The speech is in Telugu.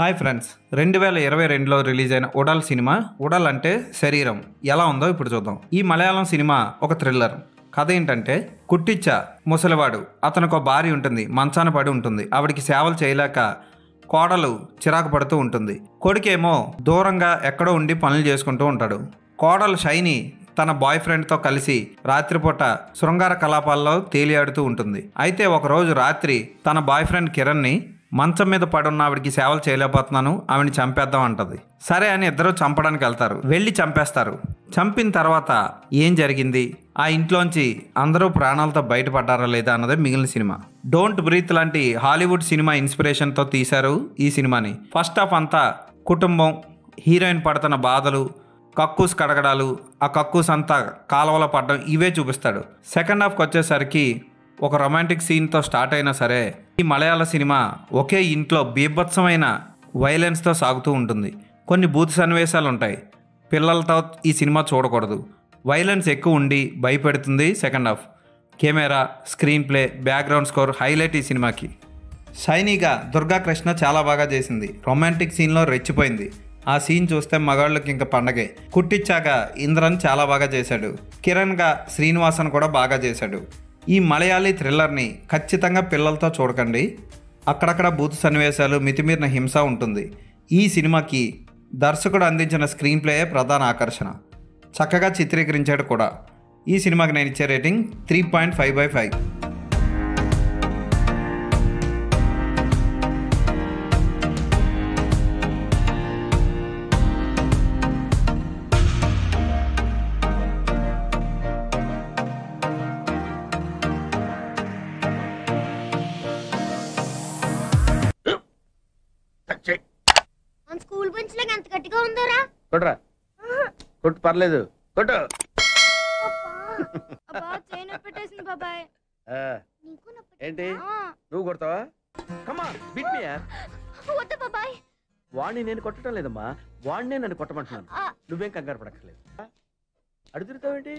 హాయ్ ఫ్రెండ్స్, 2022లో రిలీజ్ అయిన ఉడాల్ సినిమా. ఉడాల్ అంటే శరీరం ఎలా ఉందో ఇప్పుడు చూద్దాం. ఈ మలయాళం సినిమా ఒక థ్రిల్లర్. కథ ఏంటంటే, కుట్టిచ్చ ముసలివాడు, అతనికి భార్య ఉంటుంది, మంచాన పడి ఉంటుంది. ఆవిడికి సేవలు చేయలేక కోడలు చిరాకు పడుతూ ఉంటుంది. కొడుకేమో దూరంగా ఎక్కడో ఉండి పనులు చేసుకుంటూ ఉంటాడు. కోడలు షైని తన బాయ్ ఫ్రెండ్తో కలిసి రాత్రిపూట శృంగార కలాపాల్లో తేలియాడుతూ ఉంటుంది. అయితే ఒకరోజు రాత్రి తన బాయ్ ఫ్రెండ్ కిరణ్ని మంచం మీద పడున్న ఆవిడికి సేవలు చేయలేకపోతున్నాను, ఆవిడని చంపేద్దాం అంటది. సరే అని ఇద్దరు చంపడానికి వెళ్తారు. వెళ్ళి చంపేస్తారు. చంపిన తర్వాత ఏం జరిగింది, ఆ ఇంట్లోంచి అందరూ ప్రాణాలతో బయటపడ్డారా లేదా అన్నదే మిగిలిన సినిమా. డోంట్ బ్రీత్ లాంటి హాలీవుడ్ సినిమా ఇన్స్పిరేషన్తో తీశారు ఈ సినిమాని. ఫస్ట్ హాఫ్ అంతా కుటుంబం, హీరోయిన్ పడుతున్న బాధలు, కక్కూస్ కడగడాలు, ఆ కక్కూస్ అంతా కాలువలో పడడం, ఇవే చూపిస్తాడు. సెకండ్ హాఫ్కి వచ్చేసరికి ఒక రొమాంటిక్ సీన్తో స్టార్ట్ అయినా సరే, ఈ మలయాళ సినిమా ఒకే ఇంట్లో బీభత్సమైన వైలెన్స్తో సాగుతూ ఉంటుంది. కొన్ని బూత్ సన్నివేశాలు ఉంటాయి. పిల్లలతో ఈ సినిమా చూడకూడదు. వైలెన్స్ ఎక్కువ ఉండి భయపెడుతుంది. Second half camera, screen play, background score highlight ఈ సినిమాకి. షైనీగా దుర్గా కృష్ణ చాలా బాగా చేసింది. రొమాంటిక్ సీన్లో రెచ్చిపోయింది. ఆ సీన్ చూస్తే మగాళ్ళకి ఇంకా పండగే. కుట్టిచ్చాగా ఇంద్రన్ చాలా బాగా చేశాడు. కిరణ్గా శ్రీనివాసన్ కూడా బాగా చేశాడు. ఈ మలయాళీ థ్రిల్లర్ని ఖచ్చితంగా పిల్లలతో చూడకండి. అక్కడక్కడ బూత్ సన్నివేశాలు, మితిమీరిన హింస ఉంటుంది. ఈ సినిమాకి దర్శకుడు అందించిన స్క్రీన్ ప్లేయే ప్రధాన ఆకర్షణ. చక్కగా చిత్రీకరించాడు కూడా. ఈ సినిమాకి నేను ఇచ్చే రేటింగ్ 3.5/5. స్కూల్ బెంచ్ లాగా ఎంత గట్టిగా ఉందోరా? కొట్రా, కొట్టు, పర్లేదు, కొట్టు. అబ్బా చైన్ పెట్టేసింది బాబాయ్. ఏంటి నువ్వు కొడతావా? కమా బిట్ మీ యార్. వద్దు బాబాయ్. వాణ్ణి నేను కొట్టడం లేదమ్మా, వాణ్ణే నన్ను కొట్టమంటున్నాను. నువ్వేం కంగారు పడక్కర్లేదు. అడుగుతావేంటి?